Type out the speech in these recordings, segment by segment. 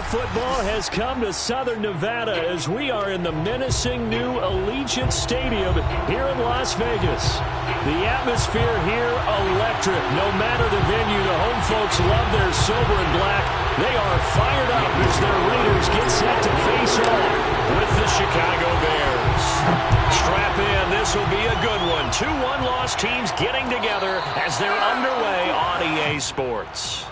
Now football has come to Southern Nevada as we are in the menacing new Allegiant Stadium here in Las Vegas. The atmosphere here electric. No matter the venue, the home folks love their silver and black. They are fired up as their Raiders get set to face off with the Chicago Bears. Strap in, this will be a good one. 2 one-loss teams getting together as they're underway on EA Sports.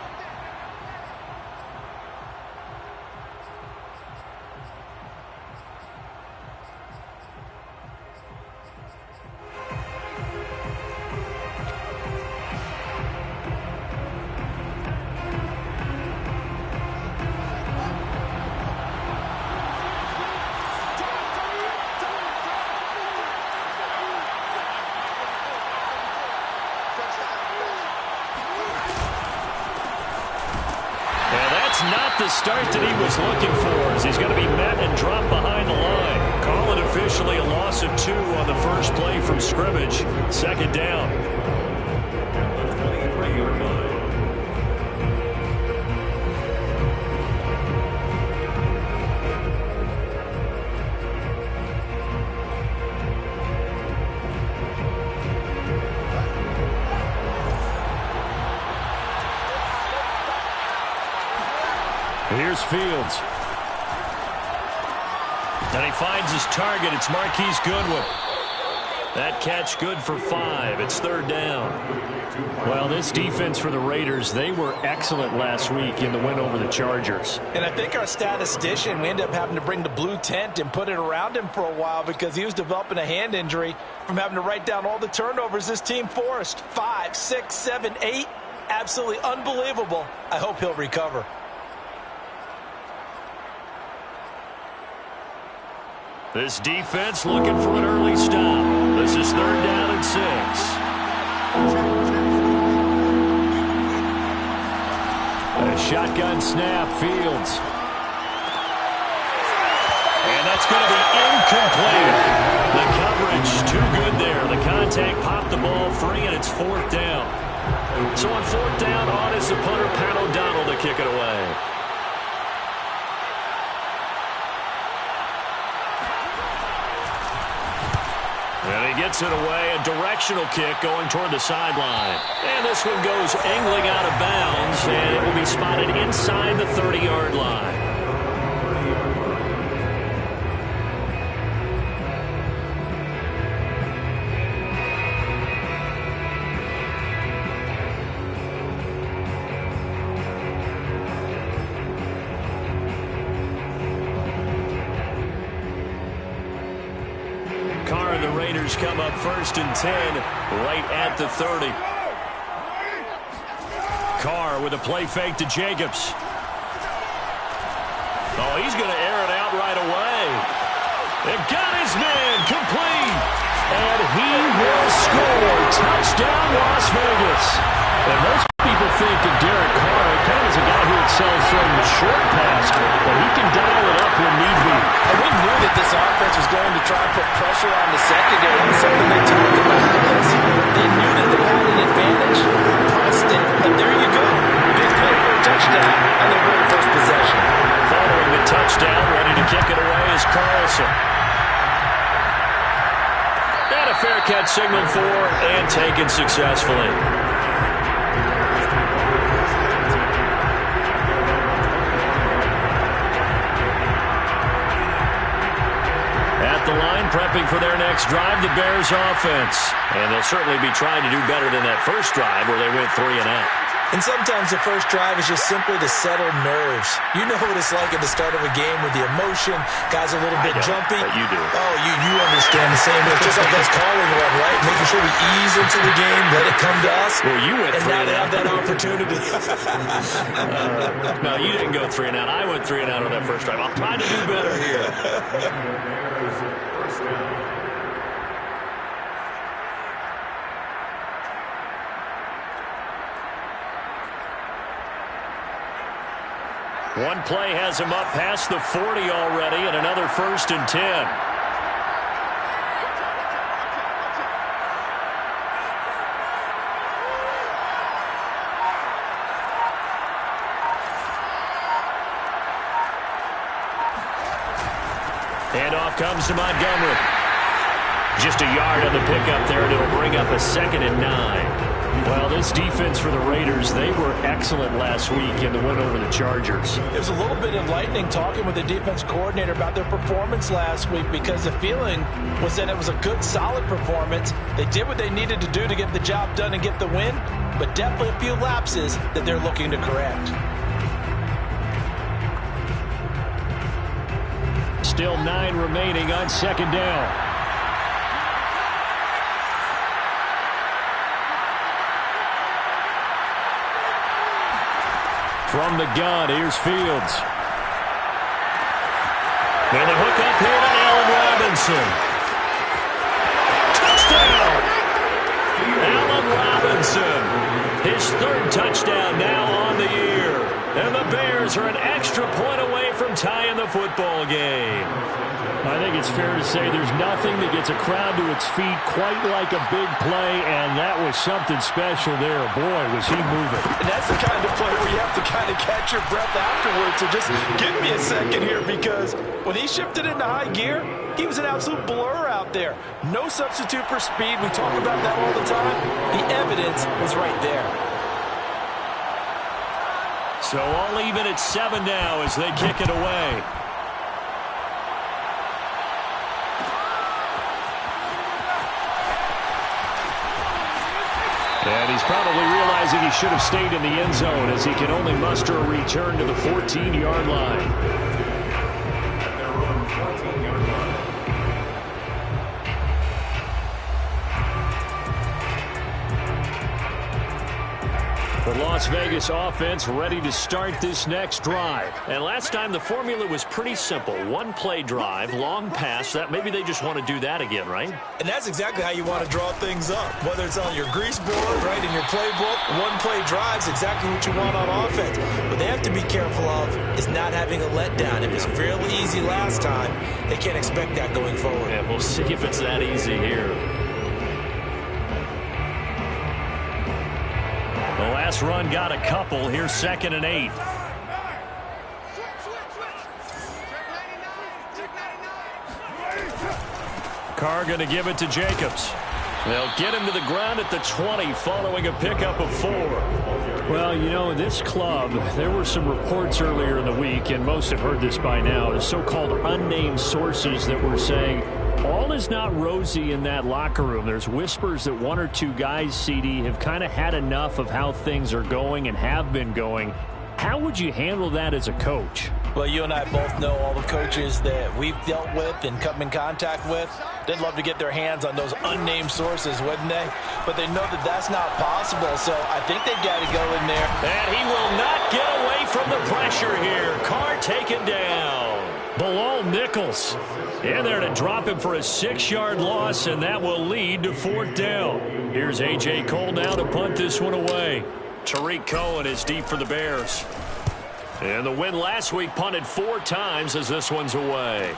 Not the start that he was looking for as he's going to be met and dropped behind the line. Call it officially a loss of 2 on the first play from scrimmage. Second down. Here's Fields. And he finds his target. It's Marquise Goodwin. That catch good for 5. It's third down. Well, this defense for the Raiders, they were excellent last week in the win over the Chargers. And I think our statistician, we ended up having to bring the blue tent and put it around him for a while because he was developing a hand injury from having to write down all the turnovers this team forced. 5, 6, 7, 8. Absolutely unbelievable. I hope he'll recover. This defense looking for an early stop. This is third down and 6. A shotgun snap, Fields. And that's going to be incomplete. The coverage too good there. The contact popped the ball free, and it's fourth down. So on fourth down, on is the punter, Pat O'Donnell, to kick it away. And he gets it away, a directional kick going toward the sideline. And this one goes angling out of bounds, and it will be spotted inside the 30-yard line. Come up first and 10, right at the 30. Carr with a play fake to Jacobs. Oh, he's going to air it out right away. It got his man complete. And he will score. Touchdown, Las Vegas. And most people think of Derek Carr kind of as a guy who excels from the short pass, but he can dial it up when need be. And we knew that this offense was going to try and put pressure on the secondary. It was something they talked about in this. They knew that they had an advantage, pressed it, and there you go. Big play for a touchdown on their very first possession. Following the touchdown, ready to kick it away is Carlson. And a fair catch signaled for and taken successfully. The line prepping for their next drive, the Bears offense. And they'll certainly be trying to do better than that first drive where they went 3 and out. And sometimes the first drive is just simply to settle nerves. You know what it's like at the start of a game with the emotion. Guys a little bit jumpy. But you do. Oh, you understand the same way. It's just like us calling one, right? Making sure we ease into the game, let it come to us. Well, you went 3 and out. And now they have that opportunity. No, you didn't go 3 and out. I went 3 and out on that first drive. I'll try to do better here. One play has him up past the 40 already, and another first and 10. Handoff comes to Montgomery. Just a yard on the pickup there, and it'll bring up a 2nd and 9. Well, this defense for the Raiders, they were excellent last week in the win over the Chargers. It was a little bit enlightening talking with the defense coordinator about their performance last week, because the feeling was that it was a good, solid performance. They did what they needed to do to get the job done and get the win, but definitely a few lapses that they're looking to correct. Still 9 remaining on 2nd down. From the gun, here's Fields. And the hook up here to Allen Robinson. Touchdown! Allen Robinson. His 3rd touchdown now on the year. And the Bears are an extra point away from tying the football game. I think it's fair to say there's nothing that gets a crowd to its feet quite like a big play, and that was something special there. Boy, was he moving. And that's the kind of play where you have to kind of catch your breath afterwards. So just give me a second here, because when he shifted into high gear, he was an absolute blur out there. No substitute for speed. We talk about that all the time. The evidence was right there. So all even at 7 now as they kick it away. And he's probably realizing he should have stayed in the end zone, as he can only muster a return to the 14-yard line. The Las Vegas offense ready to start this next drive. And last time the formula was pretty simple. 1-play drive, long pass. That maybe they just want to do that again, right? And that's exactly how you want to draw things up. Whether it's on your grease board, right, in your playbook, 1-play drive's exactly what you want on offense. What they have to be careful of is not having a letdown. It was fairly easy last time. They can't expect that going forward. Yeah, we'll see if it's that easy here. The last run got a couple. Here's 2nd and 8. Carr going to give it to Jacobs. They'll get him to the ground at the 20 following a pickup of 4. Well, you know, this club, there were some reports earlier in the week, and most have heard this by now, the so-called unnamed sources that were saying all is not rosy in that locker room. There's whispers that 1 or 2 guys, CD, have kind of had enough of how things are going and have been going. How would you handle that as a coach? Well, you and I both know all the coaches that we've dealt with and come in contact with. They'd love to get their hands on those unnamed sources, wouldn't they? But they know that that's not possible, so I think they've got to go in there. And he will not get away from the pressure here. Carr taken down. Bilal Nichols in there to drop him for a 6-yard loss, and that will lead to 4th down. Here's A.J. Cole now to punt this one away. Tariq Cohen is deep for the Bears. And the win last week punted 4 times as this one's away.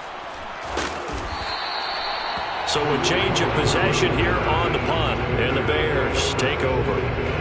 So a change of possession here on the punt, and the Bears take over.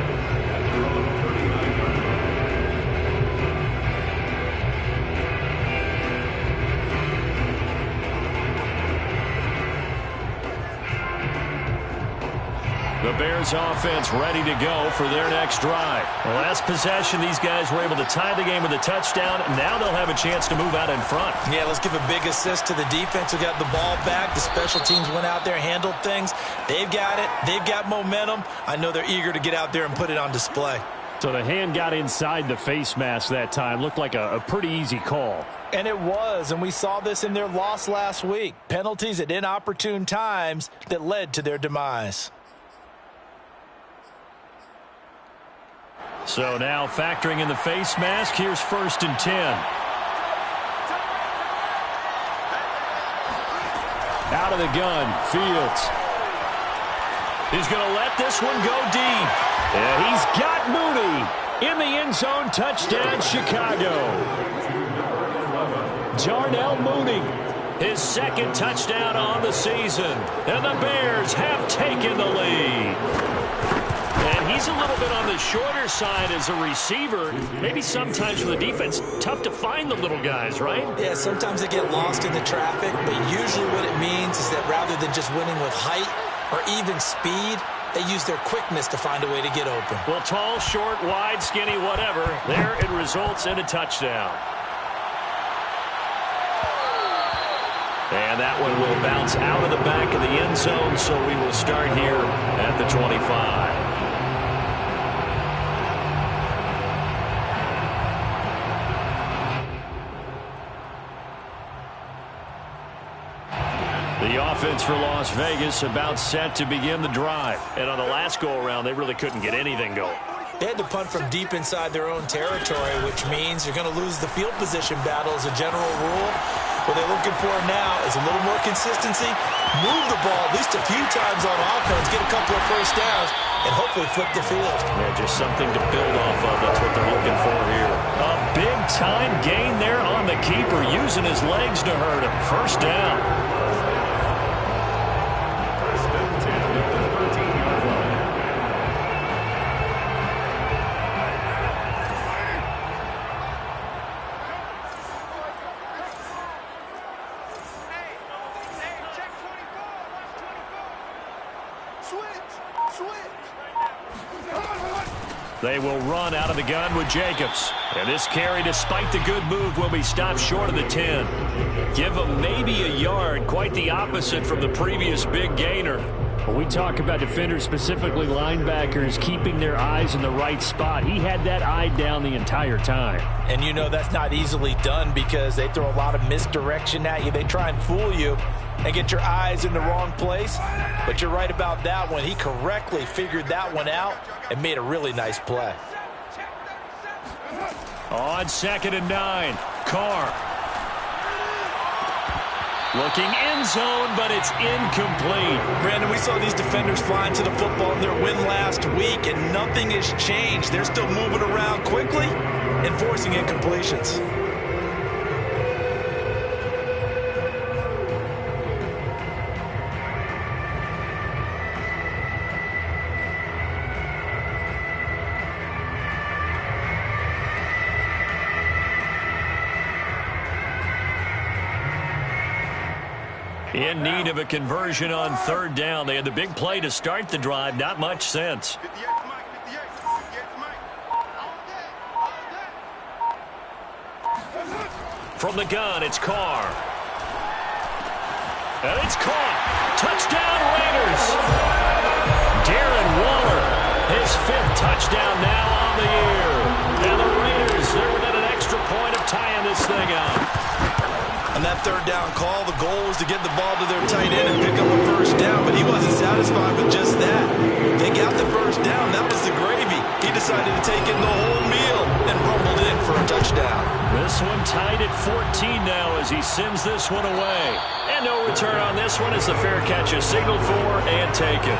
The Bears offense ready to go for their next drive. The last possession, these guys were able to tie the game with a touchdown. Now they'll have a chance to move out in front. Yeah, let's give a big assist to the defense who got the ball back. The special teams went out there, handled things. They've got it. They've got momentum. I know they're eager to get out there and put it on display. So the hand got inside the face mask that time. Looked like a pretty easy call. And it was, and we saw this in their loss last week. Penalties at inopportune times that led to their demise. So now factoring in the face mask, here's 1st and 10. Out of the gun, Fields. He's going to let this one go deep. And he's got Mooney in the end zone. Touchdown, Chicago. Darnell Mooney, his 2nd touchdown on the season. And the Bears have taken the lead. And he's He's a little bit on the shorter side as a receiver. Maybe sometimes for the defense, tough to find the little guys, right? Yeah, sometimes they get lost in the traffic, but usually what it means is that rather than just winning with height or even speed, they use their quickness to find a way to get open. Well, tall, short, wide, skinny, whatever, there it results in a touchdown. And that one will bounce out of the back of the end zone, so we will start here at the 25. The offense for Las Vegas about set to begin the drive. And on the last go-around, they really couldn't get anything going. They had to punt from deep inside their own territory, which means you're going to lose the field position battle as a general rule. What they're looking for now is a little more consistency, move the ball at least a few times on offense, get a couple of first downs, and hopefully flip the field. Yeah, just something to build off of. That's what they're looking for here. A big-time gain there on the keeper, using his legs to hurt him. First down. They will run out of the gun with Jacobs. And this carry, despite the good move, will be stopped short of the 10. Give him maybe a yard, quite the opposite from the previous big gainer. When we talk about defenders, specifically linebackers, keeping their eyes in the right spot, he had that eye down the entire time. And you know that's not easily done because they throw a lot of misdirection at you. They try and fool you and get your eyes in the wrong place. But you're right about that one. He correctly figured that one out and made a really nice play. On 2nd and 9, Carr. Looking end zone, but it's incomplete. Brandon, we saw these defenders flying to the football in their win last week, and nothing has changed. They're still moving around quickly and forcing incompletions. In need of a conversion on 3rd down. They had the big play to start the drive. Not much sense. From the gun, it's Carr. And it's caught. Touchdown, Raiders. Darren Waller, his 5th touchdown now on the year. And the Raiders, they're within an extra point of tying this thing up. On that 3rd down call, the goal was to get the ball to their tight end and pick up a first down, but he wasn't satisfied with just that. They got the first down. That was the gravy. He decided to take in the whole meal and rumbled in for a touchdown. This one tied at 14 now as he sends this one away. And no return on this one as the fair catch is signaled for and taken.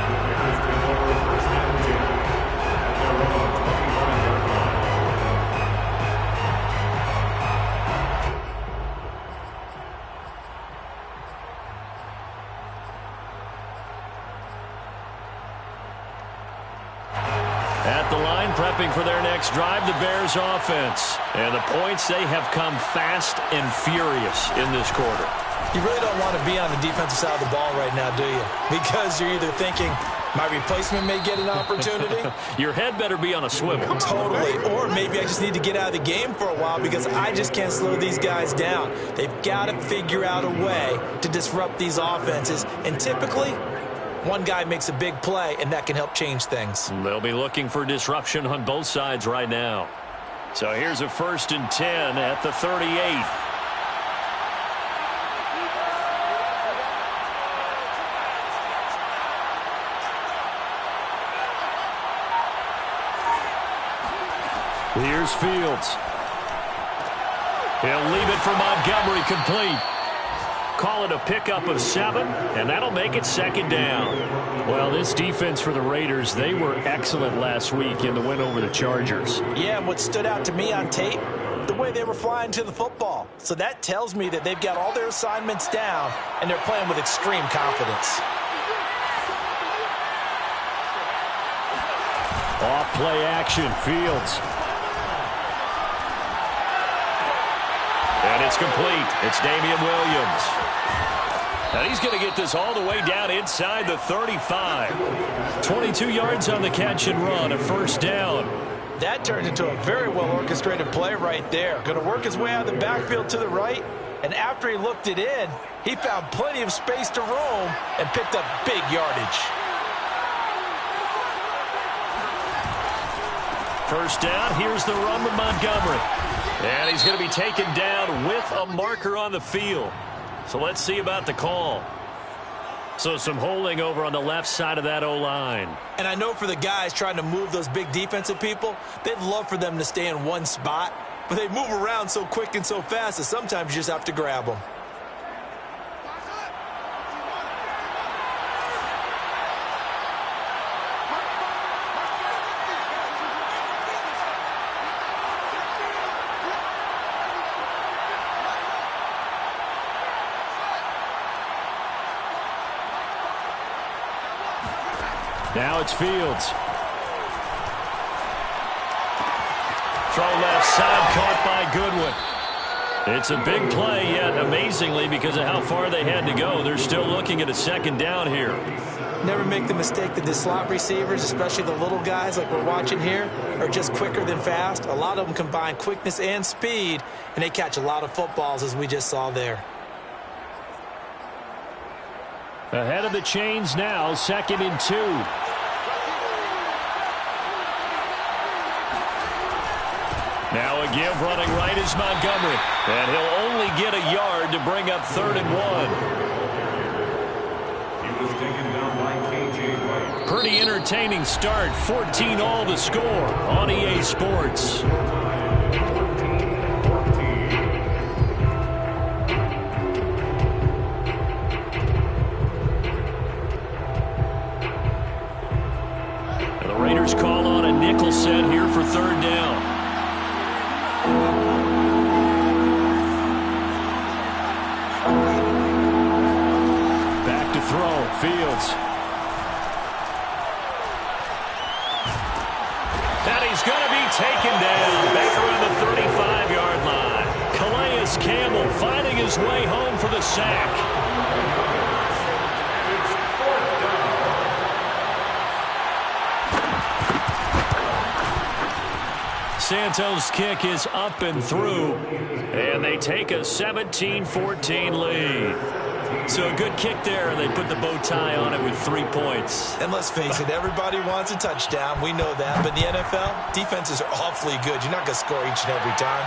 At the line, prepping for their next drive, the Bears offense. And the points, they have come fast and furious in this quarter. You really don't want to be on the defensive side of the ball right now, do you? Because you're either thinking, my replacement may get an opportunity. Your head better be on a swivel. Totally. Or maybe I just need to get out of the game for a while because I just can't slow these guys down. They've got to figure out a way to disrupt these offenses. And typically, one guy makes a big play, and that can help change things. They'll be looking for disruption on both sides right now. So here's a 1st and 10 at the 38. Here's Fields. He'll leave it for Montgomery, complete. Call it a pickup of 7, and that'll make it 2nd down. Well, this defense for the Raiders, they were excellent last week in the win over the Chargers. Yeah, and what stood out to me on tape, the way they were flying to the football. So that tells me that they've got all their assignments down, and they're playing with extreme confidence. Off play action, Fields. And it's complete. It's Damian Williams. And he's going to get this all the way down inside the 35. 22 yards on the catch and run, a first down. That turned into a very well-orchestrated play right there. Going to work his way out of the backfield to the right, and after he looked it in, he found plenty of space to roam and picked up big yardage. First down, here's the run with Montgomery. And he's going to be taken down with a marker on the field. So let's see about the call. So some holding over on the left side of that O-line. And I know for the guys trying to move those big defensive people, they'd love for them to stay in one spot, but they move around so quick and so fast that sometimes you just have to grab them. Now it's Fields. Throw left side, caught by Goodwin. It's a big play, yet amazingly, because of how far they had to go, they're still looking at a second down here. Never make the mistake that the slot receivers, especially the little guys like we're watching here, are just quicker than fast. A lot of them combine quickness and speed, and they catch a lot of footballs, as we just saw there. Ahead of the chains now, 2nd and 2. Now a give running right is Montgomery. And he'll only get a yard to bring up 3rd and 1. He was taken down by K.J. White. Pretty entertaining start. 14-all to score on EA Sports. Raiders call on a nickel set here for 3rd down. Back to throw. Fields. And he's going to be taken down back around the 35-yard line. Calais Campbell finding his way home for the sack. Santos' kick is up and through, and they take a 17-14 lead. So a good kick there, and they put the bow tie on it with 3 points. And let's face it, everybody wants a touchdown. We know that. But in the NFL, defenses are awfully good. You're not going to score each and every time.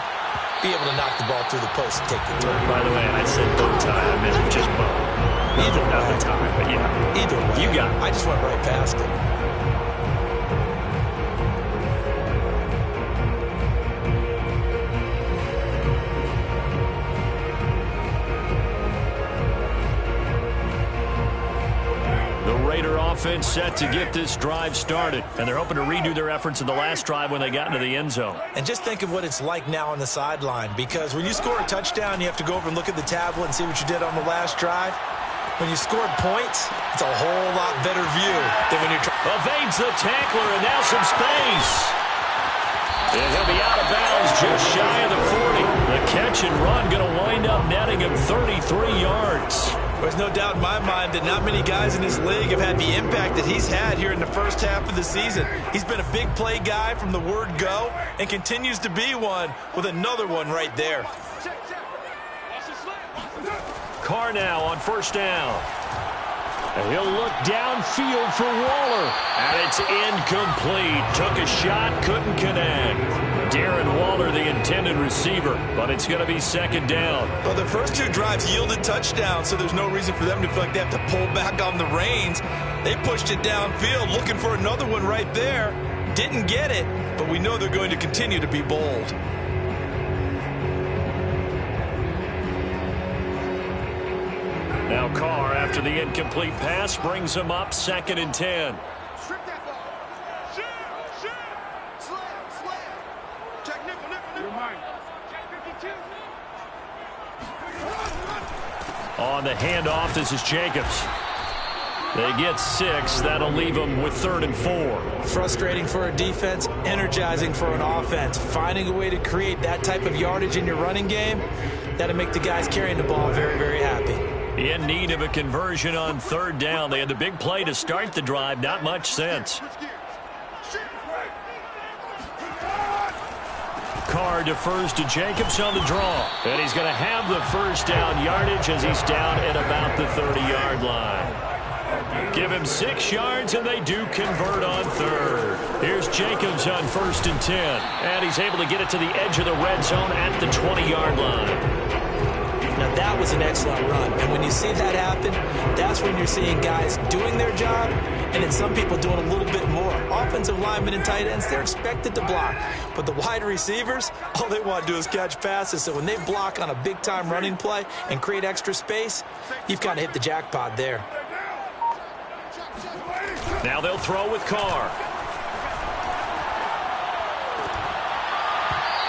Be able to knock the ball through the post and take the turn. By the way, I said bow tie. I meant just bow. Either not way. the tie, but yeah. Either way. You got it. I just went right past it. Offense set to get this drive started, and they're hoping to redo their efforts in the last drive when they got into the end zone. And just think of what it's like now on the sideline, because when you score a touchdown, you have to go over and look at the tablet and see what you did on the last drive. When you scored points, it's a whole lot better view than when you're trying. Evades the tackler, and now some space. And he'll be out of bounds just shy of the 40. The catch and run going to wind up netting him 33 yards. There's no doubt in my mind that not many guys in this league have had the impact that he's had here in the first half of the season. He's been a big play guy from the word go and continues to be one with another one right there. Carr now on 1st down. And he'll look downfield for Waller. And it's incomplete. Took a shot, couldn't connect. Darren Waller, the intended receiver, but it's going to be 2nd down. Well, the first 2 drives yielded touchdowns, so there's no reason for them to feel like they have to pull back on the reins. They pushed it downfield, looking for another one right there. Didn't get it, but we know they're going to continue to be bold. Now Carr, after the incomplete pass, brings him up 2nd and 10. On the handoff, this is Jacobs. They get 6. That'll leave them with 3rd and 4. Frustrating for a defense, energizing for an offense. Finding a way to create that type of yardage in your running game, that'll make the guys carrying the ball very, very happy. In need of a conversion on 3rd down. They had the big play to start the drive. Not much sense. Carr defers to Jacobs on the draw. And he's going to have the 1st down yardage as he's down at about the 30-yard line. Give him 6 yards, and they do convert on 3rd. Here's Jacobs on 1st and 10. And he's able to get it to the edge of the red zone at the 20-yard line. Now, that was an excellent run. And when you see that happen, that's when you're seeing guys doing their job, and then some people doing a little bit more. Offensive linemen and tight ends, they're expected to block. But the wide receivers, all they want to do is catch passes. So when they block on a big-time running play and create extra space, you've kind of hit the jackpot there. Now they'll throw with Carr.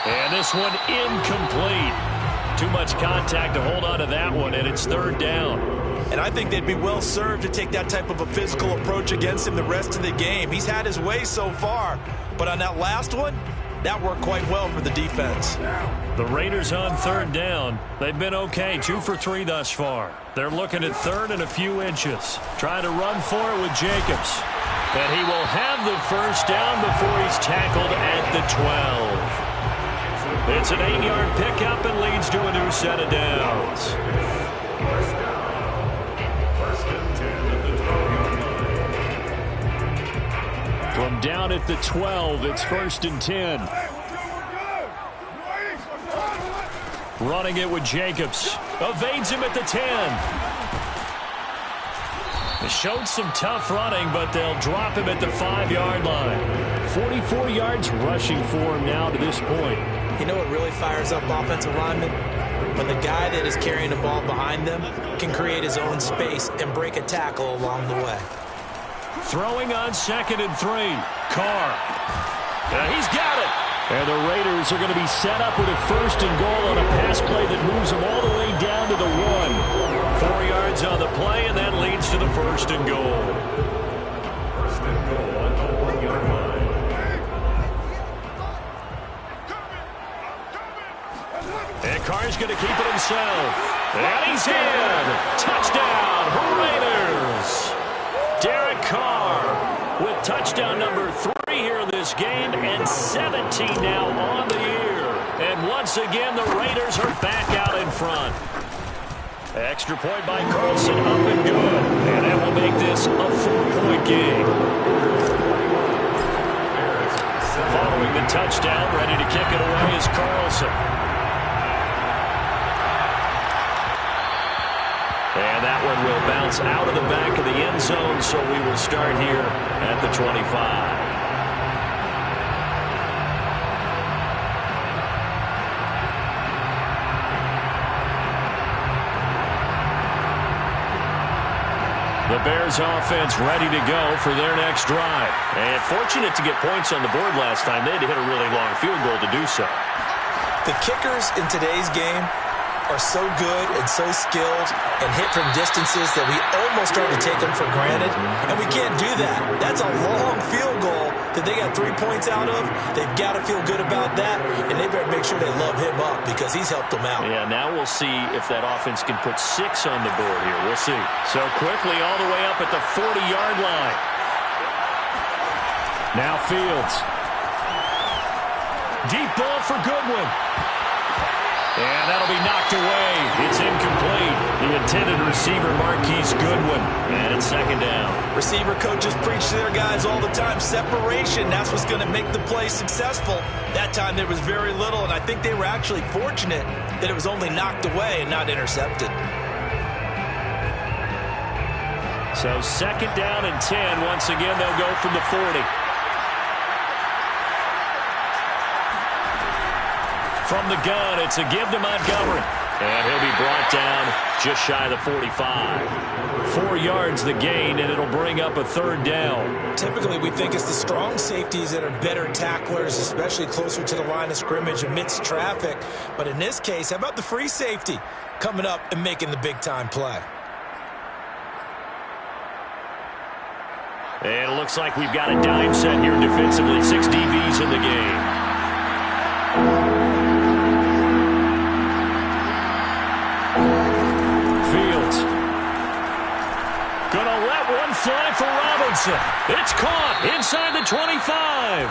And this one incomplete. Too much contact to hold on to that one, and it's 3rd down. And I think they'd be well served to take that type of a physical approach against him the rest of the game. He's had his way so far, but on that last one, that worked quite well for the defense. The Raiders on 3rd down. They've been okay, 2 for 3 thus far. They're looking at 3rd and a few inches. Trying to run for it with Jacobs. And he will have the 1st down before he's tackled at the 12. It's an 8-yard pickup and leads to a new set of downs. From down at the 12, it's 1st and 10. Running it with Jacobs. Evades him at the 10. They showed some tough running, but they'll drop him at the 5-yard line. 44 yards rushing for him now to this point. You know what really fires up offensive linemen? When the guy that is carrying the ball behind them can create his own space and break a tackle along the way. Throwing on 2nd and 3. Carr. He's got it. And the Raiders are going to be set up with a 1st and goal on a pass play that moves them all the way down to the 1. 4 yards on the play, and that leads to the 1st and goal. 1st and goal on the 1-yard line. And Carr's going to keep it himself. And he's in. Touchdown, Raiders. Derek Carr with touchdown number 3 here in this game, and 17 now on the year. And once again, the Raiders are back out in front. Extra point by Carlson, up and good. And that will make this a 4-point game. Following the touchdown, ready to kick it away is Carlson. And that one will bounce out of the back of the end zone, so we will start here at the 25. The Bears offense ready to go for their next drive. And fortunate to get points on the board last time. They had to hit a really long field goal to do so. The kickers in today's game are so good and so skilled and hit from distances that we almost start to take them for granted, and we can't do that. That's a long field goal that they got 3 points out of. They've got to feel good about that, and they better make sure they love him up because he's helped them out. Yeah, now we'll see if that offense can put 6 on the board here. We'll see. So quickly all the way up at the 40-yard line. Now Fields. Deep ball for Goodwin. And that'll be knocked away. It's incomplete. The intended receiver, Marquise Goodwin. And it's 2nd down. Receiver coaches preach to their guys all the time. Separation, that's what's going to make the play successful. That time there was very little, and I think they were actually fortunate that it was only knocked away and not intercepted. So 2nd down and 10. Once again, they'll go from the 40. From the gun, it's a give to Montgomery. And he'll be brought down just shy of the 45. 4 yards the gain, and it'll bring up a 3rd down. Typically, we think it's the strong safeties that are better tacklers, especially closer to the line of scrimmage amidst traffic. But in this case, how about the free safety coming up and making the big-time play? And it looks like we've got a dime set here defensively. 6 DBs in the game. Fields. Gonna let one fly for Robinson. It's caught inside the 25.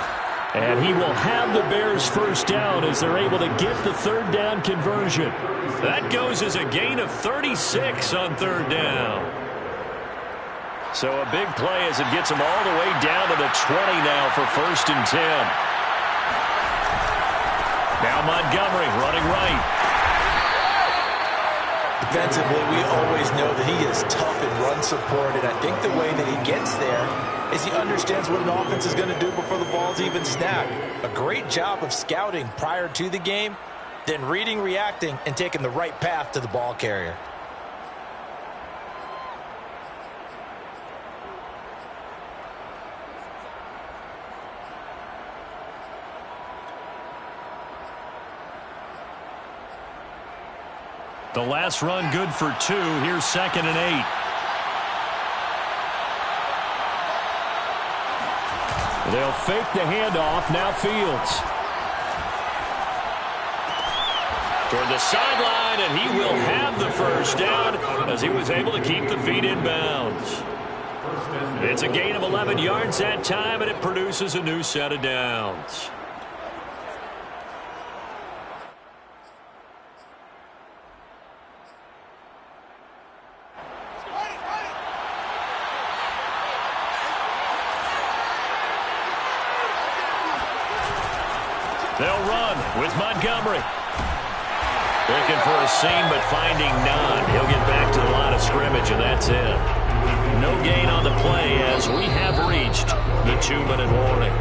And he will have the Bears first down as they're able to get the third down conversion. That goes as a gain of 36 on third down. So a big play as it gets them all the way down to the 20 now for 1st and 10. Now Montgomery running right. Defensively, we always know that he is tough in run support, and I think the way that he gets there is he understands what an offense is going to do before the ball's even snapped. A great job of scouting prior to the game, then reading, reacting, and taking the right path to the ball carrier. The last run good for 2. Here's 2nd and 8. They'll fake the handoff. Now Fields. Toward the sideline, and he will have the first down as he was able to keep the feet in bounds. It's a gain of 11 yards that time, and it produces a new set of downs. They'll run with Montgomery. Looking for a seam, but finding none. He'll get back to the line of scrimmage, and that's it. No gain on the play as we have reached the 2-minute warning.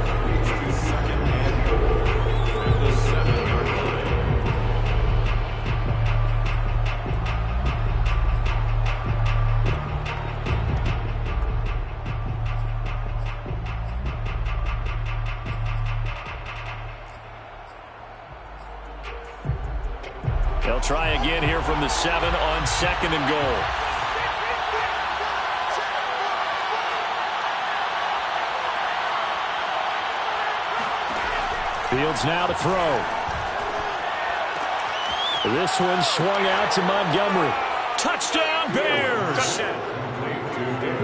They'll try again here from the 7 on 2nd and goal. Fields now to throw. This one swung out to Montgomery. Touchdown, Bears!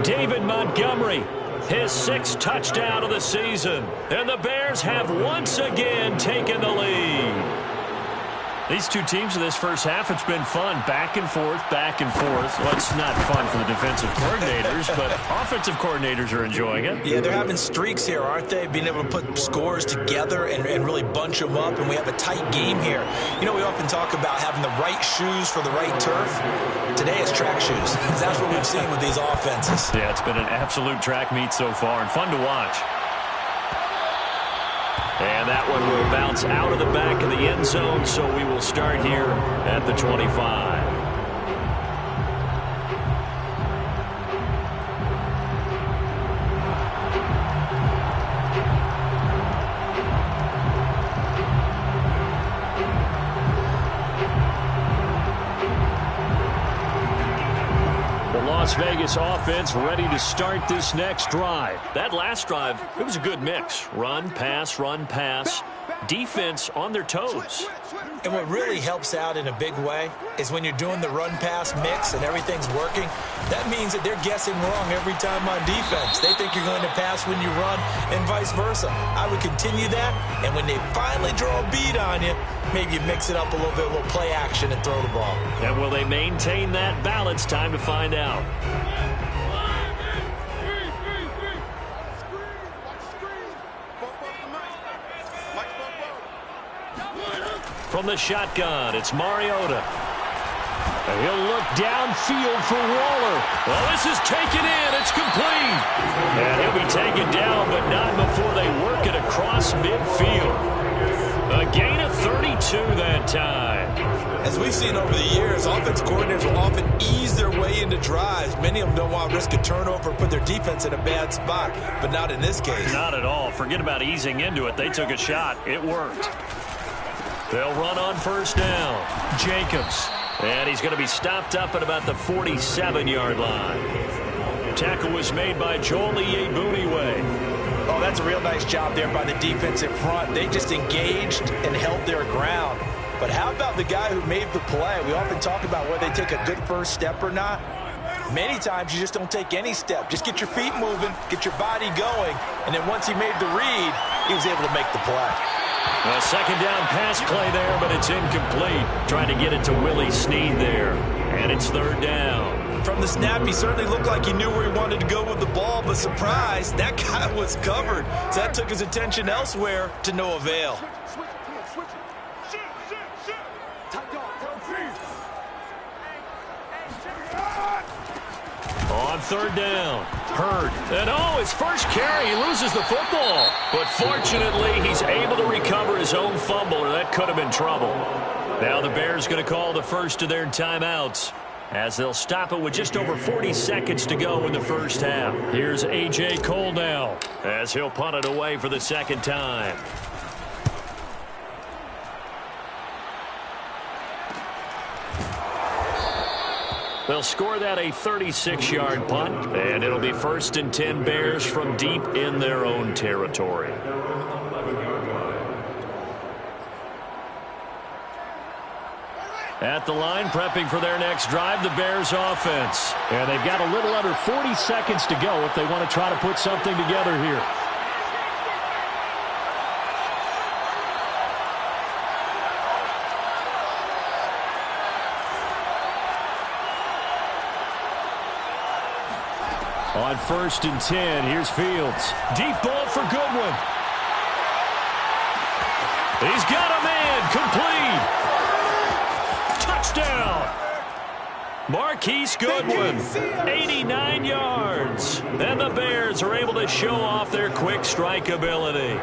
David Montgomery, his 6th touchdown of the season. And the Bears have once again taken the lead. These two teams in this first half, it's been fun. Back and forth, back and forth. Well, it's not fun for the defensive coordinators, but offensive coordinators are enjoying it. Yeah, they're having streaks here, aren't they? Being able to put scores together and really bunch them up, and we have a tight game here. You know, we often talk about having the right shoes for the right turf. Today it's track shoes. That's what we've seen with these offenses. Yeah, it's been an absolute track meet so far, and fun to watch. And that one will bounce out of the back of the end zone, so we will start here at the 25. Las Vegas offense ready to start this next drive. That last drive, it was a good mix. Run, pass, defense on their toes. And what really helps out in a big way is when you're doing the run-pass mix and everything's working, that means that they're guessing wrong every time on defense. They think you're going to pass when you run and vice versa. I would continue that, and when they finally draw a beat on you, maybe you mix it up a little bit, a little play action and throw the ball. And will they maintain that balance? Time to find out. From the shotgun, it's Mariota. He'll look downfield for Waller. Well, this is taken in. It's complete. And he'll be taken down, but not before they work it across midfield. A gain of 32 that time. As we've seen over the years, offense coordinators will often ease their way into drives. Many of them don't want to risk a turnover or put their defense in a bad spot, but not in this case. Not at all. Forget about easing into it. They took a shot. It worked. They'll run on first down. Jacobs. And he's going to be stopped up at about the 47-yard line. tackle was made by Joel Iyiegbuniwe. Oh, that's a real nice job there by the defensive front. They just engaged and held their ground. But how about the guy who made the play? We often talk about whether they take a good first step or not. Many times you just don't take any step. Just get your feet moving, get your body going, and then once he made the read, he was able to make the play. A second down pass play there, but it's incomplete. Trying to get it to Willie Snead there. And it's third down. From the snap, he certainly looked like he knew where he wanted to go with the ball, but surprise, that guy was covered. So that took his attention elsewhere to no avail. On third down, Hurd. And his first carry, he loses the football. But fortunately, he's able to recover his own fumble, or that could have been trouble. Now the Bears going to call the first of their timeouts, as they'll stop it with just over 40 seconds to go in the first half. Here's A.J. Cole now, as he'll punt it away for the second time. They'll score that a 36-yard punt, and it'll be 1st and 10 Bears from deep in their own territory. At the line, prepping for their next drive, the Bears offense. And they've got a little under 40 seconds to go if they want to try to put something together here. On 1st and 10, here's Fields. Deep ball for Goodwin. He's got a man, complete. Touchdown. Marquise Goodwin, 89 yards. And the Bears are able to show off their quick strike ability.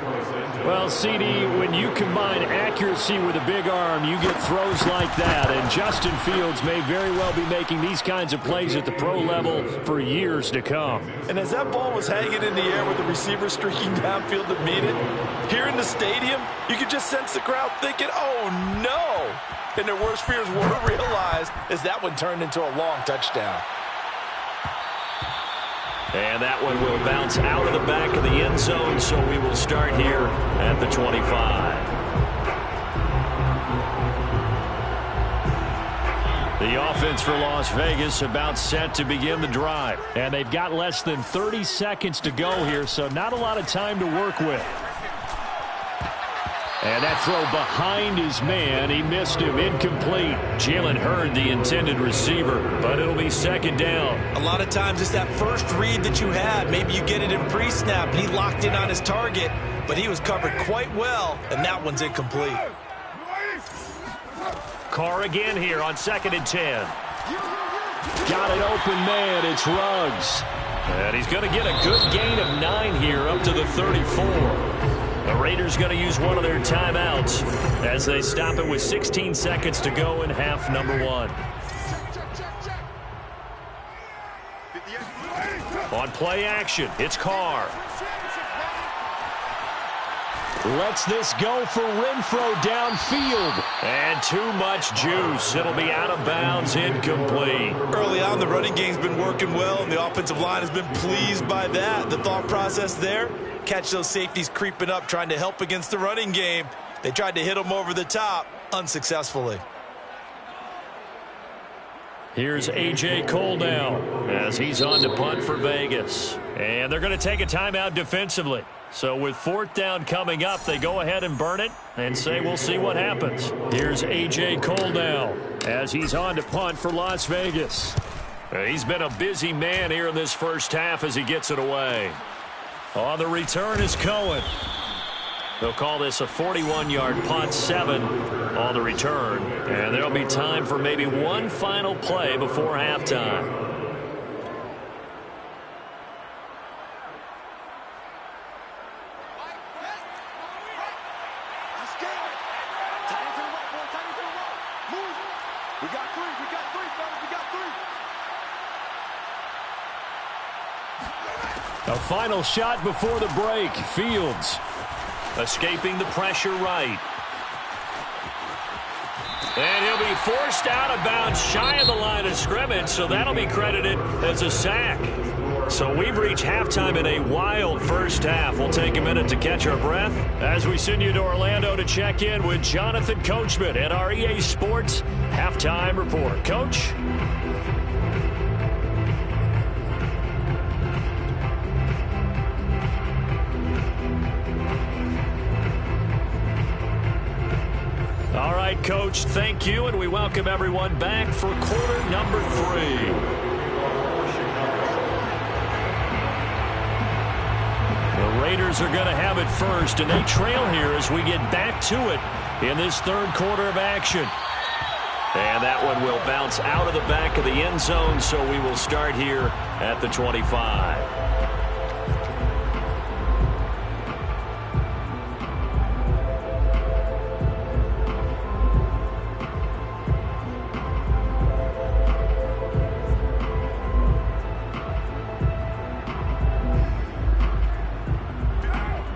Well, CD, when you combine accuracy with a big arm, you get throws like that. And Justin Fields may very well be making these kinds of plays at the pro level for years to come. And as that ball was hanging in the air with the receiver streaking downfield to meet it, here in the stadium, you could just sense the crowd thinking, oh, no. And their worst fears were realized as that one turned into a long touchdown. And that one will bounce out of the back of the end zone, so we will start here at the 25. The offense for Las Vegas about set to begin the drive. And they've got less than 30 seconds to go here, so not a lot of time to work with. And that throw behind his man, he missed him, incomplete. Jalen Hurd, the intended receiver, but it'll be second down. A lot of times it's that first read that you had. Maybe you get it in pre-snap, and he locked in on his target, but he was covered quite well, and that one's incomplete. Carr again here on 2nd and 10. Got an open man, it's Ruggs. And he's going to get a good gain of 9 here up to the 34. The Raiders going to use one of their timeouts as they stop it with 16 seconds to go in half number 1. On play action, it's Carr. Lets this go for Renfro downfield. And too much juice. It'll be out of bounds, incomplete. Early on, the running game's been working well, and the offensive line has been pleased by that. The thought process there, catch those safeties creeping up, trying to help against the running game. They tried to hit them over the top, unsuccessfully. Here's A.J. Cole now as he's on to punt for Vegas. And they're going to take a timeout defensively. So with 4th down coming up, they go ahead and burn it and say we'll see what happens. Here's A.J. Cole now as he's on to punt for Las Vegas. He's been a busy man here in this first half as he gets it away. On the return is Cohen. They'll call this a 41-yard punt, 7 on the return. And there'll be time for maybe one final play before halftime. A final shot before the break. Fields escaping the pressure right. And he'll be forced out of bounds shy of the line of scrimmage, so that'll be credited as a sack. So we've reached halftime in a wild first half. We'll take a minute to catch our breath as we send you to Orlando to check in with Jonathan Coachman at our EA Sports Halftime Report. Coach? All right, Coach, thank you, and we welcome everyone back for quarter number 3. The Raiders are going to have it first, and they trail here as we get back to it in this third quarter of action. And that one will bounce out of the back of the end zone, so we will start here at the 25.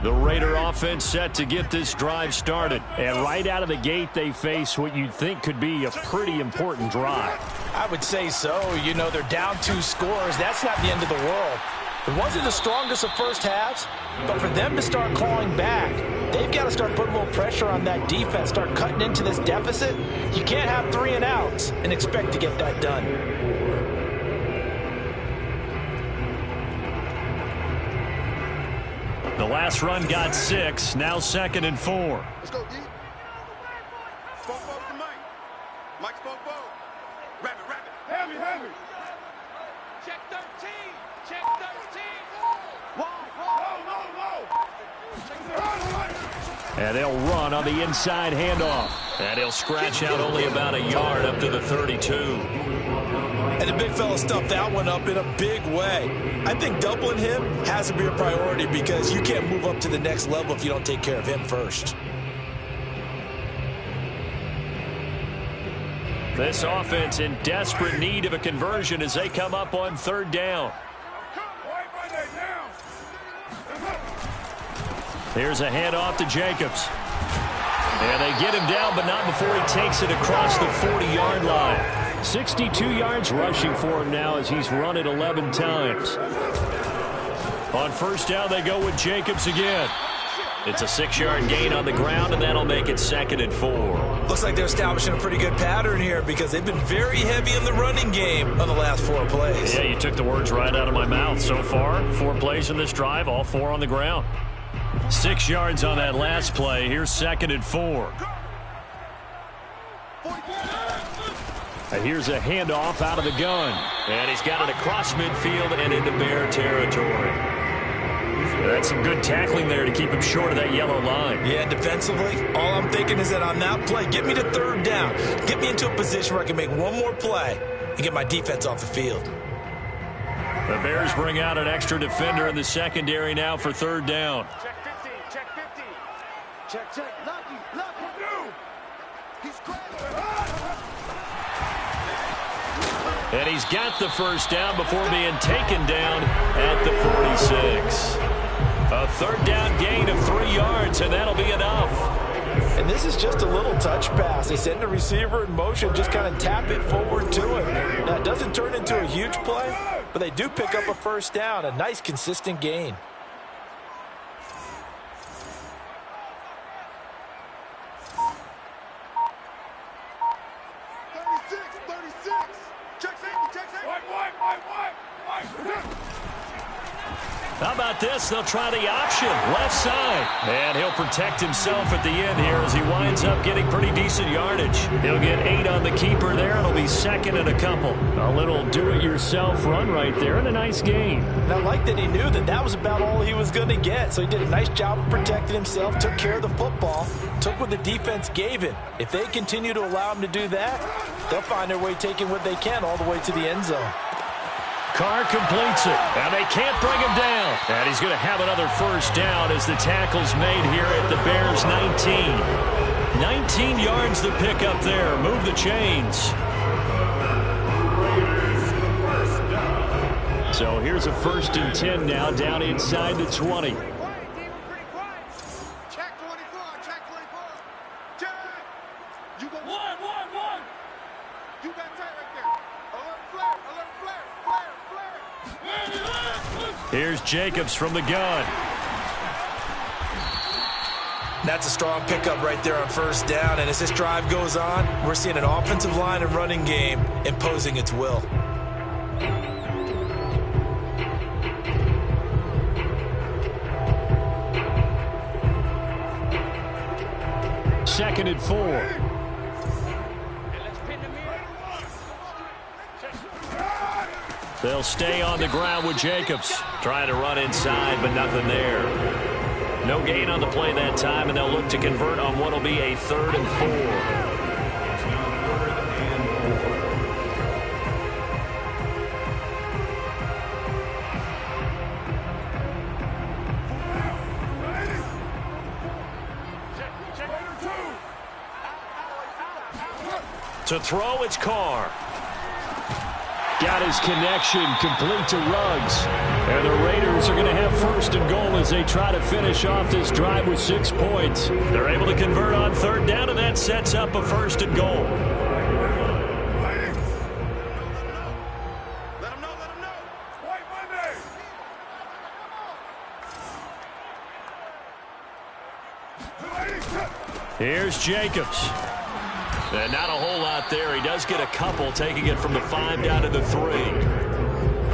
The Raider offense set to get this drive started. And right out of the gate, they face what you'd think could be a pretty important drive. I would say so. You know, they're down 2 scores. That's not the end of the world. It wasn't the strongest of first halves, but for them to start clawing back, they've got to start putting a little pressure on that defense, start cutting into this deficit. You can't have 3 and outs and expect to get that done. The last run got 6, now 2nd and 4. Let's go, D. Spoke boat to Mike. Mike spoke boat. Rabbit. Heavy. Check 13. Check 13. Whoa. And they'll run on the inside handoff. And he'll scratch out only about a yard up to the 32. And the big fella stuffed that one up in a big way. I think doubling him has to be a priority because you can't move up to the next level if you don't take care of him first. This offense in desperate need of a conversion as they come up on 3rd down. Here's a handoff to Jacobs. And they get him down, but not before he takes it across the 40-yard line. 62 yards rushing for him now as he's run it 11 times. On 1st down, they go with Jacobs again. It's a 6-yard gain on the ground, and that'll make it 2nd and 4. Looks like they're establishing a pretty good pattern here because they've been very heavy in the running game on the last 4 plays. Yeah, you took the words right out of my mouth. So far, 4 plays in this drive, all 4 on the ground. 6 yards on that last play. Here's 2nd and 4. Here's a handoff out of the gun. And he's got it across midfield and into Bear territory. That's some good tackling there to keep him short of that yellow line. Yeah, defensively, all I'm thinking is that on that play, get me to 3rd down. Get me into a position where I can make one more play and get my defense off the field. The Bears bring out an extra defender in the secondary now for 3rd down. Check 15. Check 15. Check. Lucky. He's crazy. And he's got the 1st down before being taken down at the 46. A 3rd down gain of 3 yards, and that'll be enough. And this is just a little touch pass. They send the receiver in motion, just kind of tap it forward to him. Now, it doesn't turn into a huge play, but they do pick up a 1st down, a nice, consistent gain. How about this? They'll try the option, left side. And he'll protect himself at the end here as he winds up getting pretty decent yardage. He'll get 8 on the keeper there. It'll be 2nd and a couple. A little do-it-yourself run right there and a nice gain. And I like that he knew that that was about all he was going to get. So he did a nice job of protecting himself, took care of the football, took what the defense gave him. If they continue to allow him to do that, they'll find their way taking what they can all the way to the end zone. Carr completes it, and they can't bring him down. And he's going to have another 1st down as the tackle's made here at the Bears' 19. 19 yards to pick up there. Move the chains. So here's a 1st and 10 now down inside the 20. Check 24. Check. You go 1. You got tight right there. Alert flare. Flare. Here's Jacobs from the gun. That's a strong pickup right there on first down. And as this drive goes on, we're seeing an offensive line and running game imposing its will. Second and 4. They'll stay on the ground with Jacobs. Trying to run inside, but nothing there. No gain on the play that time, and they'll look to convert on what will be a 3rd and 4. To throw, it's Carr. Got his connection complete to Ruggs. And the Raiders are going to have 1st and goal as they try to finish off this drive with 6 points. They're able to convert on 3rd down, and that sets up a 1st and goal. Let him know. White Monday. Here's Jacobs. And not a whole lot there. He does get a couple, taking it from the 5 down to the 3.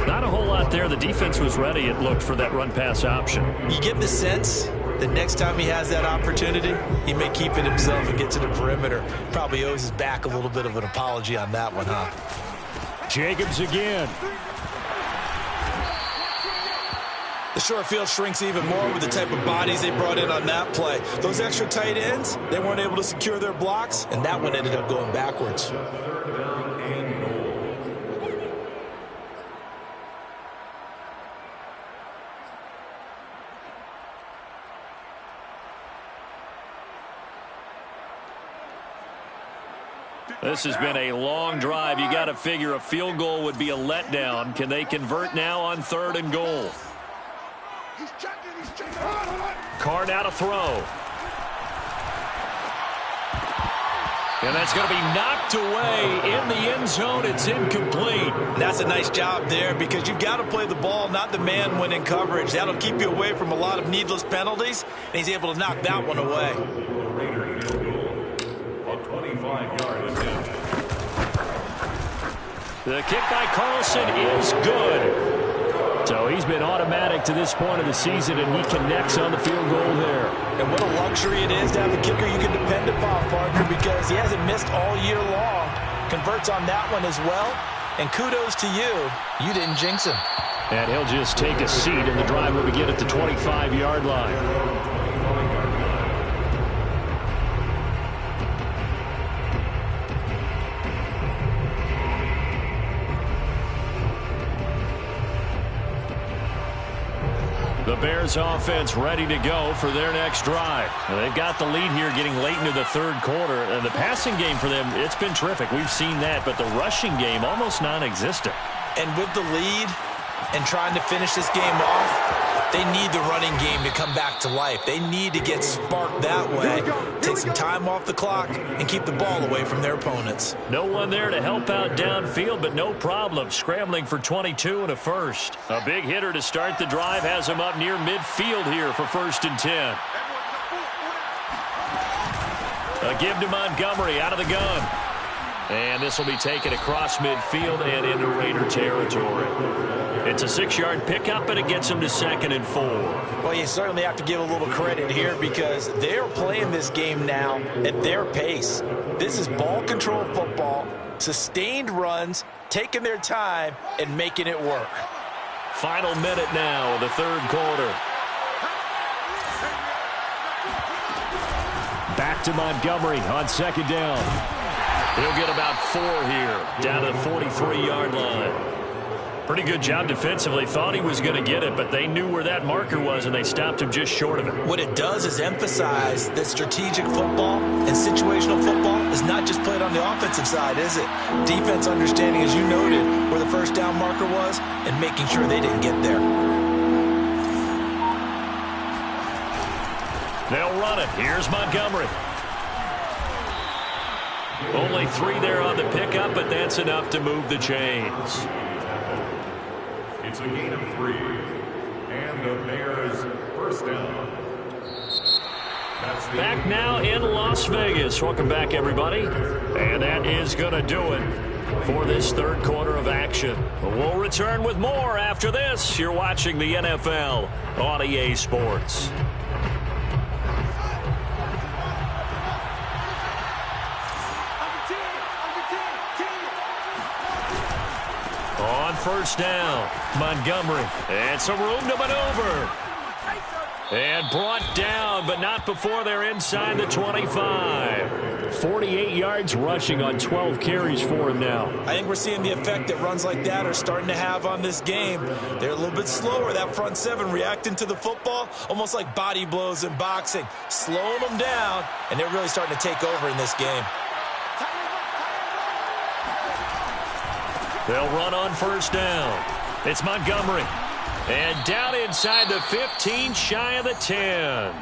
Not a whole lot there. The defense was ready, it looked, for that run-pass option. You get the sense that next time he has that opportunity, he may keep it himself and get to the perimeter. Probably owes his back a little bit of an apology on that one, huh? Jacobs again. The short field shrinks even more with the type of bodies they brought in on that play. Those extra tight ends, they weren't able to secure their blocks, and that one ended up going backwards. This has been a long drive. You got to figure a field goal would be a letdown. Can they convert now on 3rd and goal? He's checking. Carr now to throw. And that's going to be knocked away in the end zone. It's incomplete. That's a nice job there because you've got to play the ball, not the man when in coverage. That'll keep you away from a lot of needless penalties, and he's able to knock that one away. A 25-yard attempt. The kick by Carlson is good. So he's been automatic to this point of the season, and he connects on the field goal there. And what a luxury it is to have a kicker you can depend upon, partner, because he hasn't missed all year long. Converts on that one as well. And kudos to you. You didn't jinx him. And he'll just take a seat, and the drive will begin at the 25-yard line. The Bears offense ready to go for their next drive. Now, they've got the lead here getting late into the 3rd quarter. And the passing game for them, it's been terrific. We've seen that, but the rushing game almost non-existent. And with the lead and trying to finish this game off, they need the running game to come back to life. They need to get sparked that way, take some time off the clock, and keep the ball away from their opponents. No one there to help out downfield, but no problem. Scrambling for 22 and a 1st. A big hitter to start the drive has him up near midfield here for 1st and 10. A give to Montgomery out of the gun. And this will be taken across midfield and into Raider territory. It's a 6-yard pickup, and it gets him to 2nd and 4. Well, you certainly have to give a little credit here because they're playing this game now at their pace. This is ball control football, sustained runs, taking their time, and making it work. Final minute now of the 3rd quarter. Back to Montgomery on 2nd down. He'll get about 4 here, down to the 43-yard line. Pretty good job defensively. Thought he was going to get it, but they knew where that marker was, and they stopped him just short of it. What it does is emphasize that strategic football and situational football is not just played on the offensive side, is it? Defense understanding, as you noted, where the 1st down marker was and making sure they didn't get there. They'll run it. Here's Montgomery. Only 3 there on the pickup, but that's enough to move the chains. It's a gain of 3. the Bears first down. Back now in Las Vegas. Welcome back, everybody. And that is going to do it for this third quarter of action. We'll return with more after this. You're watching the NFL on EA Sports. On first down, Montgomery. And some room to maneuver. And brought down, but not before they're inside the 25. 48 yards rushing on 12 carries for him now. I think we're seeing the effect that runs like that are starting to have on this game. They're a little bit slower, that front seven, reacting to the football, almost like body blows in boxing, slowing them down, and they're really starting to take over in this game. They'll run on first down. It's Montgomery. And down inside the 15, shy of the 10.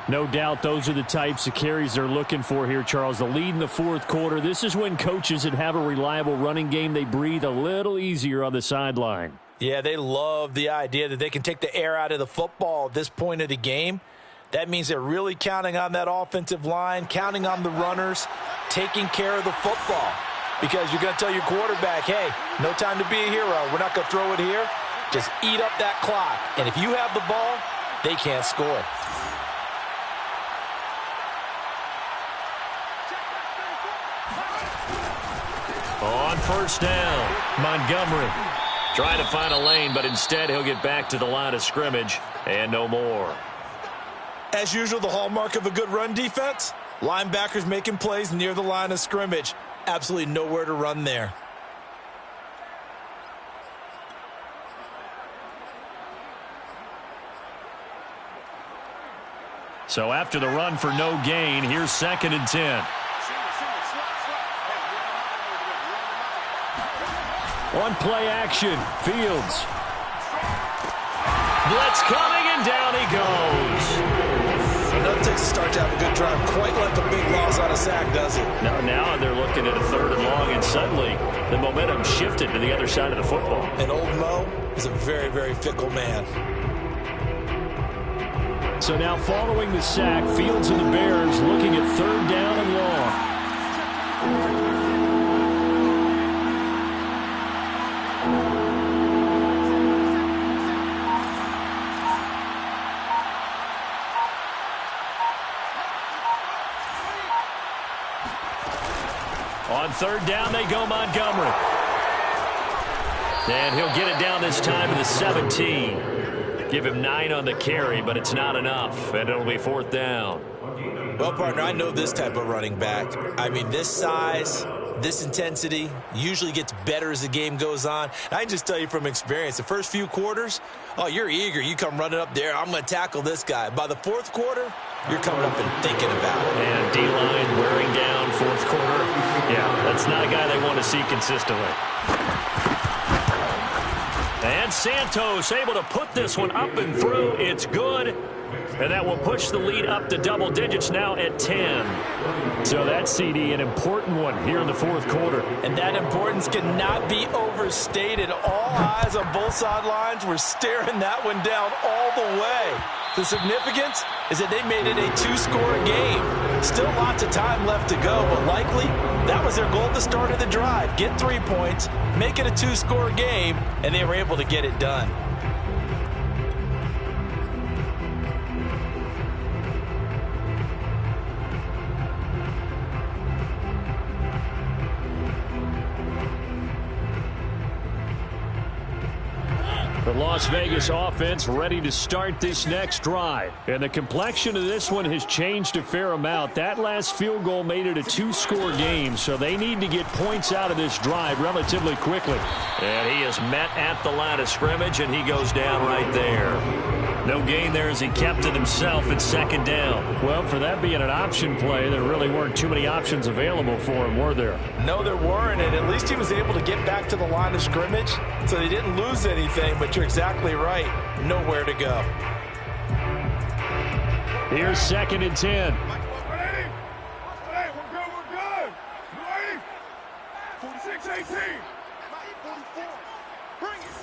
No doubt those are the types of carries they're looking for here, Charles. The lead in the fourth quarter. This is when coaches that have a reliable running game, they breathe a little easier on the sideline. Yeah, they love the idea that they can take the air out of the football at this point of the game. That means they're really counting on that offensive line, counting on the runners, taking care of the football. Because you're going to tell your quarterback, hey, no time to be a hero. We're not going to throw it here. Just eat up that clock. And if you have the ball, they can't score. On first down, Montgomery trying to find a lane, but instead he'll get back to the line of scrimmage and no more. As usual, the hallmark of a good run defense, linebackers making plays near the line of scrimmage. Absolutely nowhere to run there. So after the run for no gain, here's 2nd and 10. On play action, Fields. Blitz coming, and down he goes. Enough takes a start to have a good drive. Quite like a big loss on a sack, does it? Now they're looking at a 3rd and long, and suddenly the momentum shifted to the other side of the football. And old Mo is a very, very fickle man. So now following the sack, Fields and the Bears looking at 3rd down and long. On 3rd down they go, Montgomery. And he'll get it down this time to the 17. Give him 9 on the carry, but it's not enough, and it'll be 4th down. Well, partner, I know this type of running back. I mean, this size, this intensity usually gets better as the game goes on. And I can just tell you from experience, the first few quarters, oh, you're eager. You come running up there, I'm going to tackle this guy. By the 4th quarter, you're coming up and thinking about it. And D-line wearing down 4th quarter. Yeah, that's not a guy they want to see consistently. And Santos able to put this one up and through. It's good. And that will push the lead up to double digits now at 10. So that CD, an important one here in the 4th quarter. And that importance cannot be overstated. All eyes on both sidelines were staring that one down all the way. The significance is that they made it a 2-score game. Still lots of time left to go, but likely that was their goal at the start of the drive. Get 3 points, make it a 2-score game, and they were able to get it done. The Las Vegas offense ready to start this next drive. And the complexion of this one has changed a fair amount. That last field goal made it a 2-score game, so they need to get points out of this drive relatively quickly. And he is met at the line of scrimmage, and he goes down right there. No gain there as he kept it himself at 2nd down. Well, for that being an option play, there really weren't too many options available for him, were there? No, there weren't, and at least he was able to get back to the line of scrimmage, so they didn't lose anything, but you're exactly right. Nowhere to go. Here's 2nd and 10. Ready? Hey, we're good. You ready? 46-18. 44. Bring it.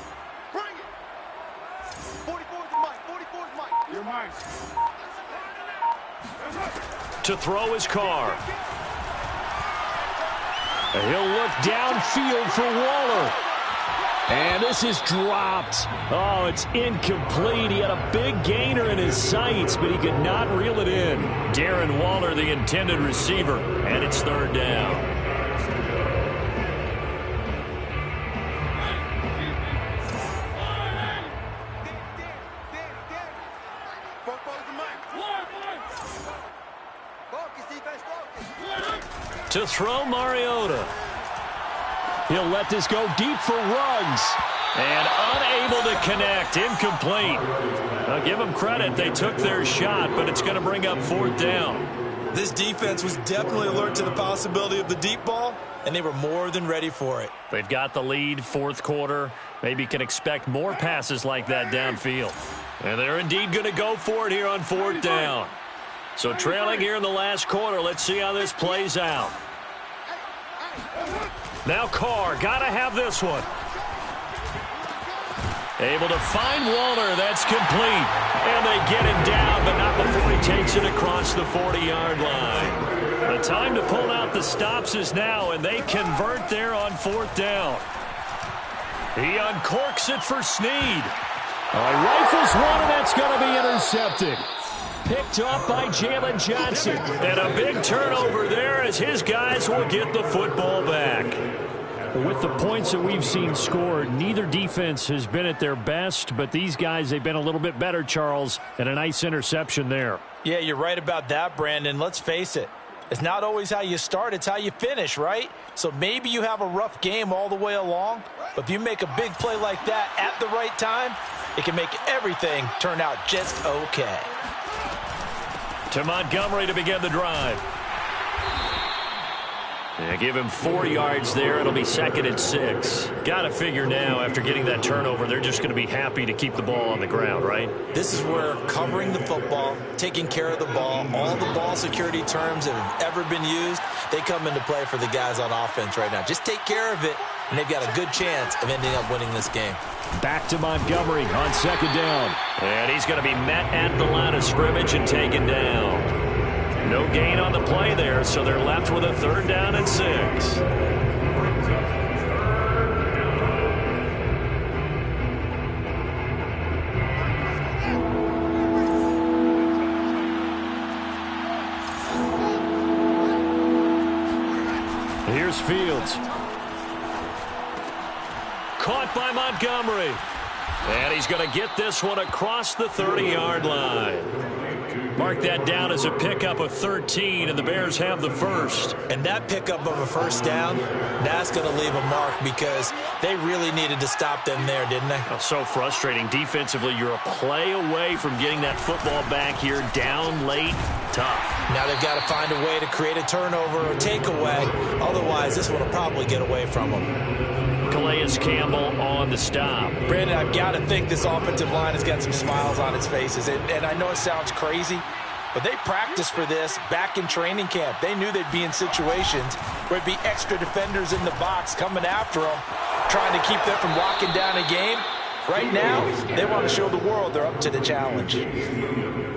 44 to Mike. To throw his car. He'll look downfield for Waller. And this is dropped. Oh, it's incomplete. He had a big gainer in his sights, but he could not reel it in. Darren Waller, the intended receiver, and it's third down. To throw Mariota. He'll let this go deep for Ruggs. And unable to connect. Incomplete. I'll give them credit. They took their shot, but it's going to bring up fourth down. This defense was definitely alert to the possibility of the deep ball, and they were more than ready for it. They've got the lead, fourth quarter. Maybe can expect more passes like that downfield. And they're indeed going to go for it here on fourth down. So trailing here in the last quarter. Let's see how this plays out. Now Carr, got to have this one. Able to find Waller. That's complete. And they get him down, but not before he takes it across the 40-yard line. The time to pull out the stops is now, and they convert there on fourth down. He uncorks it for Snead. Rifles one, and that's going to be intercepted. Picked up by Jalen Johnson. And a big turnover there as his guys will get the football back. With the points that we've seen scored, neither defense has been at their best, but these guys, they've been a little bit better, Charles, and a nice interception there. Yeah, you're right about that, Brandon. Let's face it. It's not always how you start, it's how you finish, right? So maybe you have a rough game all the way along, but if you make a big play like that at the right time, it can make everything turn out just okay. To Montgomery to begin the drive. Yeah, give him 4 yards there. It'll be 2nd and 6. Got to figure now, after getting that turnover, they're just going to be happy to keep the ball on the ground, right? This is where covering the football, taking care of the ball, all the ball security terms that have ever been used, they come into play for the guys on offense right now. Just take care of it, and they've got a good chance of ending up winning this game. Back to Montgomery on 2nd down. And he's going to be met at the line of scrimmage and taken down. No gain on the play there, so they're left with a 3rd down and 6. Here's Fields. Caught by Montgomery. And he's going to get this one across the 30-yard line. Mark that down as a pickup of 13, and the Bears have the first. And that pickup of a first down, that's going to leave a mark because they really needed to stop them there, didn't they? Oh, so frustrating. Defensively, you're a play away from getting that football back here down late. Tough. Now they've got to find a way to create a turnover or takeaway. Otherwise, this one will probably get away from them. Calais Campbell on the stop. Brandon, I've got to think this offensive line has got some smiles on its faces. And I know it sounds crazy, but they practiced for this back in training camp. They knew they'd be in situations where it'd be extra defenders in the box coming after them, trying to keep them from locking down a game. Right now, they want to show the world they're up to the challenge.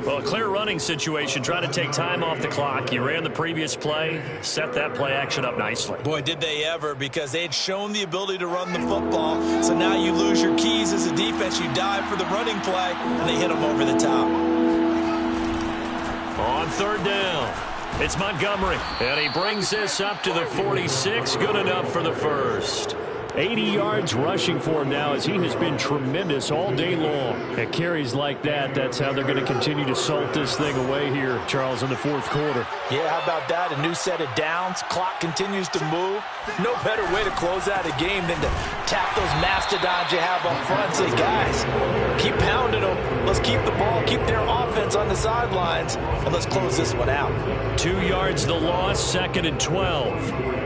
Well, a clear running situation, trying to take time off the clock. You ran the previous play, set that play action up nicely. Boy, did they ever, because they had shown the ability to run the football. So now you lose your keys as a defense. You dive for the running play, and they hit them over the top. On 3rd down, it's Montgomery, and he brings this up to the 46. Good enough for the first. 80 yards rushing for him now as he has been tremendous all day long. At carries like that, that's how they're going to continue to salt this thing away here, Charles, in the 4th quarter. Yeah, how about that? A new set of downs. Clock continues to move. No better way to close out a game than to tap those mastodons you have up front and say, guys, keep pounding them. Let's keep the ball, keep their offense on the sidelines, and let's close this one out. 2 yards the loss, 2nd and 12.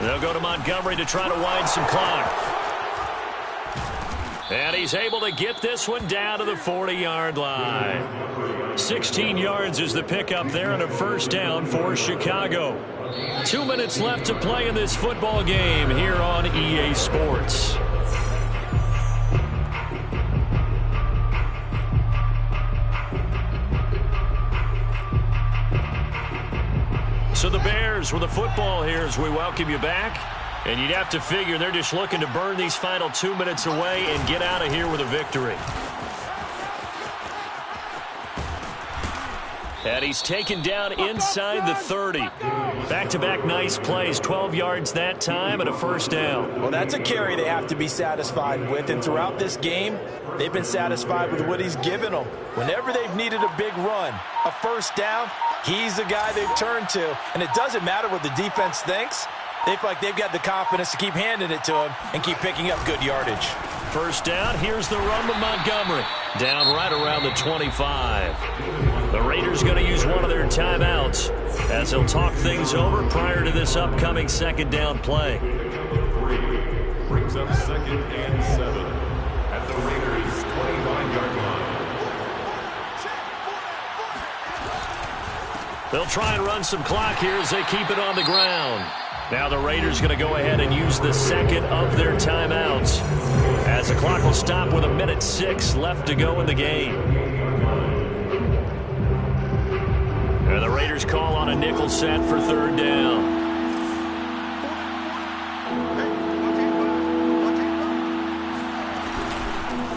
They'll go to Montgomery to try to wind some clock. And he's able to get this one down to the 40-yard line. 16 yards is the pickup there and a first down for Chicago. 2 minutes left to play in this football game here on EA Sports. So the Bears with the football here as we welcome you back. And you'd have to figure they're just looking to burn these final 2 minutes away and get out of here with a victory. And he's taken down inside the 30. Back-to-back nice plays, 12 yards that time and a first down. Well, that's a carry they have to be satisfied with. And throughout this game, they've been satisfied with what he's given them. Whenever they've needed a big run, a first down, he's the guy they've turned to. And it doesn't matter what the defense thinks. They feel like they've got the confidence to keep handing it to him and keep picking up good yardage. First down, here's the run to Montgomery. Down right around the 25. The Raiders going to use one of their timeouts as they'll talk things over prior to this upcoming second down play. Number 3 brings up 2nd and 7 at the Raiders' 25-yard line. They'll try and run some clock here as they keep it on the ground. Now the Raiders going to go ahead and use the second of their timeouts as the clock will stop with 1:06 left to go in the game. And the Raiders call on a nickel set for third down.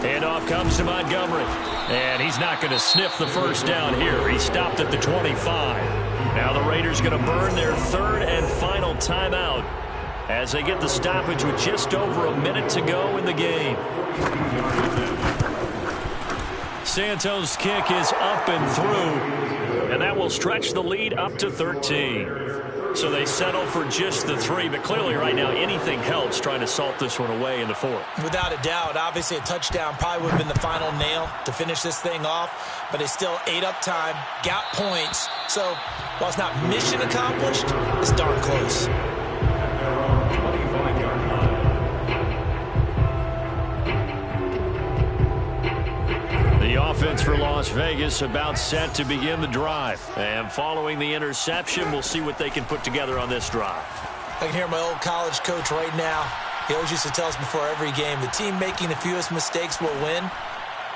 Handoff comes to Montgomery. And he's not going to sniff the first down here. He stopped at the 25. Now the Raiders going to burn their third and final timeout as they get the stoppage with just over a minute to go in the game. Santos' kick is up and through, and that will stretch the lead up to 13. So they settle for just the 3, but clearly right now anything helps trying to salt this one away in the 4th. Without a doubt, obviously a touchdown probably would have been the final nail to finish this thing off, but it's still ate up time, got points. So while it's not mission accomplished, it's darn close. The offense for Las Vegas about set to begin the drive. And following the interception, we'll see what they can put together on this drive. I can hear my old college coach right now. He always used to tell us before every game, the team making the fewest mistakes will win.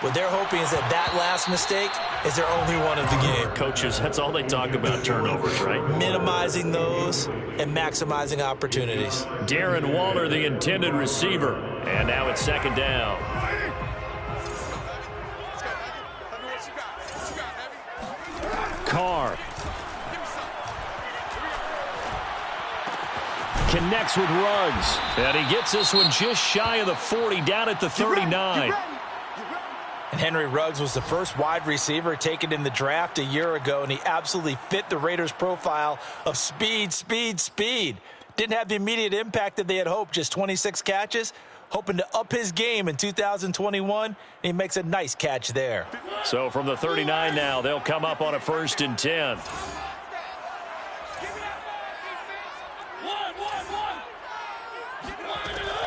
What they're hoping is that that last mistake is their only one of the game. Coaches, that's all they talk about, turnovers, right? Minimizing those and maximizing opportunities. Darren Waller, the intended receiver. And now it's second down. Carr connects with Ruggs, and he gets this one just shy of the 40, down at the 39. And Henry Ruggs was the first wide receiver taken in the draft a year ago, and he absolutely fit the Raiders' profile of speed, speed, speed. Didn't have the immediate impact that they had hoped, just 26 catches. Hoping to up his game in 2021, and he makes a nice catch there. So from the 39 now, they'll come up on a 1st and 10.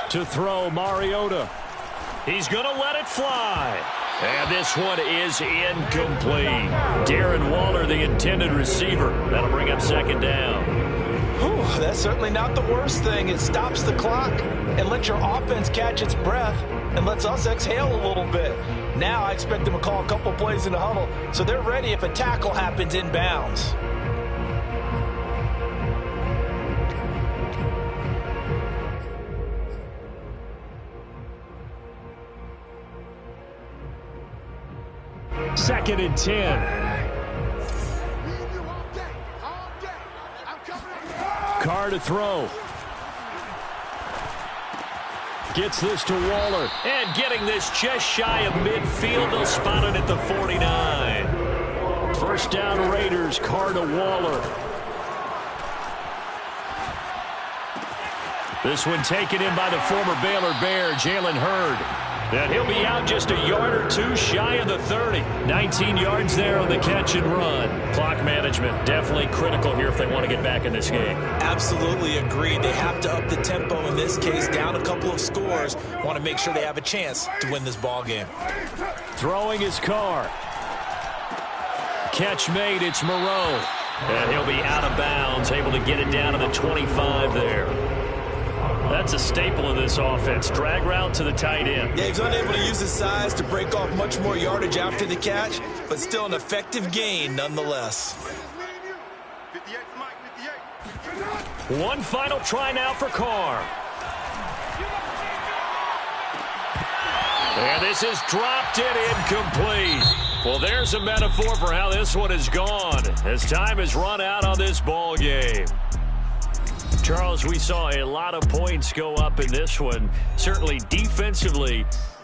To throw, Mariota. He's going to let it fly. And this one is incomplete. Darren Waller, the intended receiver. That'll bring up second down. Whew, that's certainly not the worst thing. It stops the clock and lets your offense catch its breath and lets us exhale a little bit. Now I expect them to call a couple plays in the huddle so they're ready if a tackle happens inbounds. Second and 10. Carr to throw. Gets this to Waller. And getting this just shy of midfield. They'll spot it at the 49. First down Raiders. Carr to Waller. This one taken in by the former Baylor Bear, Jalen Hurd. And he'll be out just a yard or two shy of the 30. 19 yards there on the catch and run. Clock management definitely critical here if they want to get back in this game. Absolutely agreed. They have to up the tempo in this case, down a couple of scores. Want to make sure they have a chance to win this ball game. Throwing his car. Catch made, it's Moreau. And he'll be out of bounds, able to get it down to the 25 there. That's a staple of this offense. Drag route to the tight end. Yeah, he's unable to use his size to break off much more yardage after the catch, but still an effective gain nonetheless. 58 Mike, 58. One final try now for Carr. And this is dropped in incomplete. Well, there's a metaphor for how this one is gone as time has run out on this ball game. Charles, we saw a lot of points go up in this one. Certainly defensively,